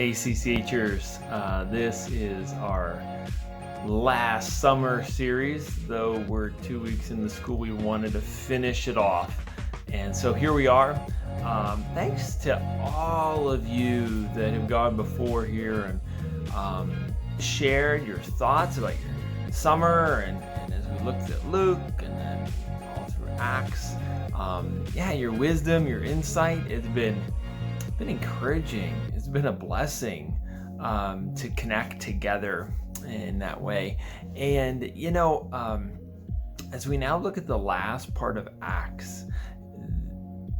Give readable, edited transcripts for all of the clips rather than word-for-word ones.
Hey CCHers, this is our last summer series. Though we're 2 weeks in the school, we wanted to finish it off. And so here we are. Thanks to all of you that have gone before here and shared your thoughts about your summer, and as we looked at Luke and then all through Acts. Your wisdom, your insight, it's been encouraging. It's been a blessing to connect together in that way. And as we now look at the last part of Acts,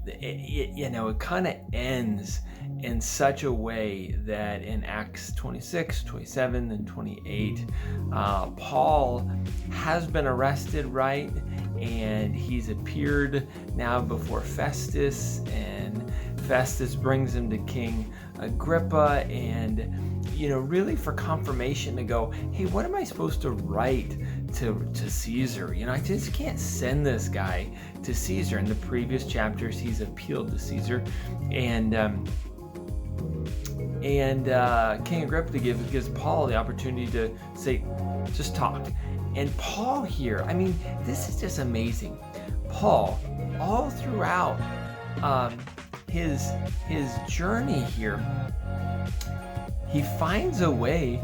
it kind of ends in such a way that in Acts 26, 27, and 28, Paul has been arrested, right? And he's appeared now before Festus, and Festus brings him to King Agrippa, and really for confirmation to go, hey, what am I supposed to write to Caesar? I just can't send this guy to Caesar. In the previous chapters, he's appealed to Caesar, and King Agrippa gives Paul the opportunity to say, just talk. And Paul here, this is just amazing. Paul, all throughout his journey here, he finds a way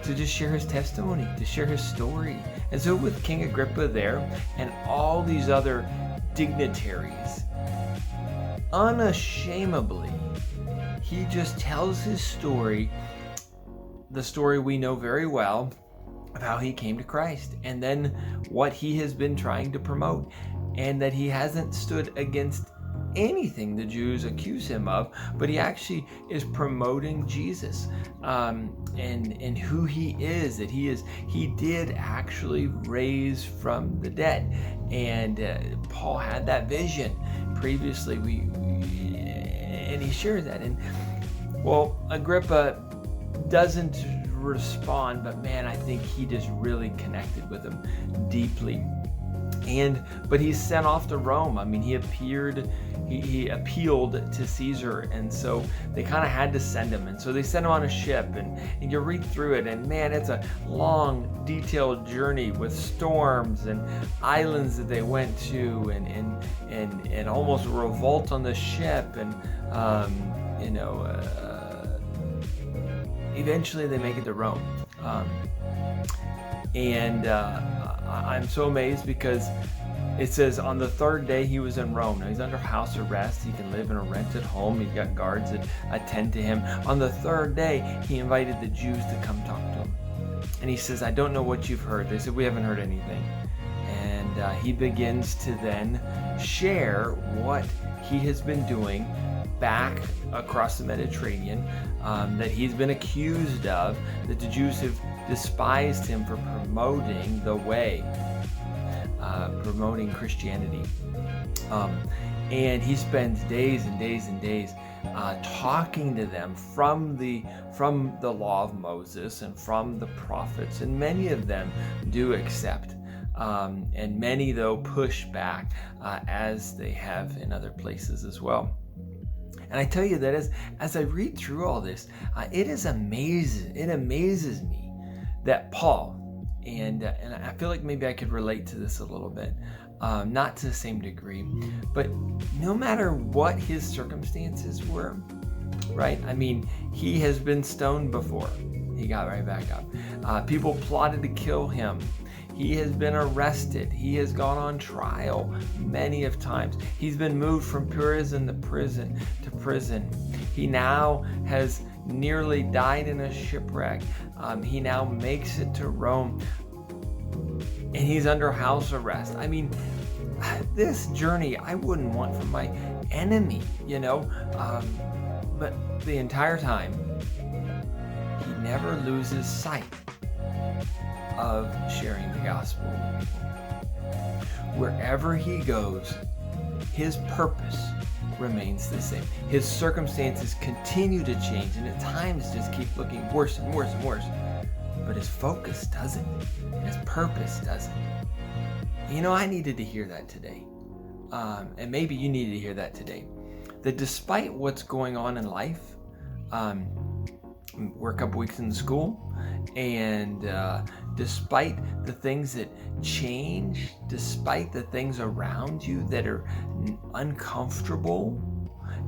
to just share his testimony, to share his story. And so with King Agrippa there and all these other dignitaries, unashamedly, he just tells his story, the story we know very well, of how he came to Christ, and then what he has been trying to promote, and that he hasn't stood against anything the Jews accuse him of, but he actually is promoting Jesus and who he is, that he did actually raise from the dead. And Paul had that vision previously, and he shares that. And Agrippa doesn't respond, but man, I think he just really connected with him deeply. But he's sent off to Rome. He appealed to Caesar, and so they kind of had to send him. And so they sent him on a ship, and you read through it, and man, it's a long, detailed journey with storms and islands that they went to, and almost a revolt on the ship, and eventually they make it to Rome. I'm so amazed because it says on the third day he was in Rome. Now he's under house arrest. He can live in a rented home. He's got guards that attend to him. On the third day, he invited the Jews to come talk to him. And he says, I don't know what you've heard. They said, we haven't heard anything. And he begins to then share what he has been doing back across the Mediterranean, that he's been accused of, that the Jews have despised him for promoting the way, promoting Christianity. And he spends days and days and days talking to them from the law of Moses and from the prophets, and many of them do accept. And many, though, push back, as they have in other places as well. And I tell you that as I read through all this, it amazes me that Paul, and I feel like maybe I could relate to this a little bit, not to the same degree, but no matter what his circumstances were, right? He has been stoned before. He got right back up. People plotted to kill him. He has been arrested. He has gone on trial many of times. He's been moved from prison to prison. He now has nearly died in a shipwreck. He now makes it to Rome, and he's under house arrest. This journey I wouldn't want from my enemy, but the entire time, he never loses sight of sharing the gospel with people. Wherever he goes, his purpose remains the same. His circumstances continue to change, and at times just keep looking worse and worse and worse. But his focus doesn't. His purpose doesn't. I needed to hear that today. And maybe you needed to hear that today. That despite what's going on in life, we're a couple weeks in school, and despite the things that change, despite the things around you that are uncomfortable,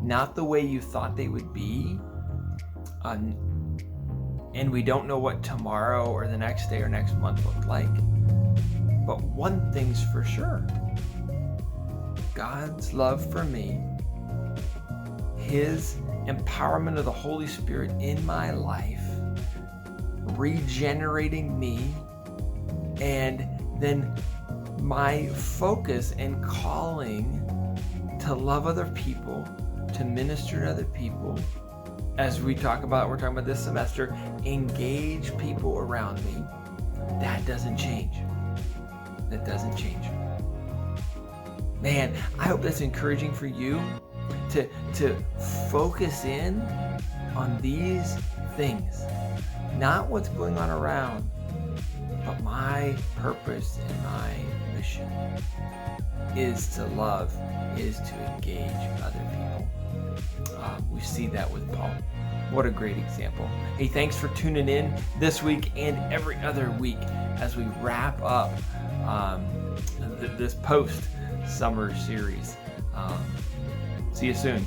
not the way you thought they would be, and we don't know what tomorrow or the next day or next month look like, but one thing's for sure: God's love for me, His empowerment of the Holy Spirit in my life, regenerating me, and then my focus and calling to love other people, to minister to other people. As we're talking about this semester, engage people around me. That doesn't change. That doesn't change. Man, I hope that's encouraging for you to focus in on these things. Not what's going on around, but my purpose and my mission is to love, is to engage other people. We see that with Paul. What a great example. Hey, thanks for tuning in this week and every other week as we wrap up this post-summer series. See you soon.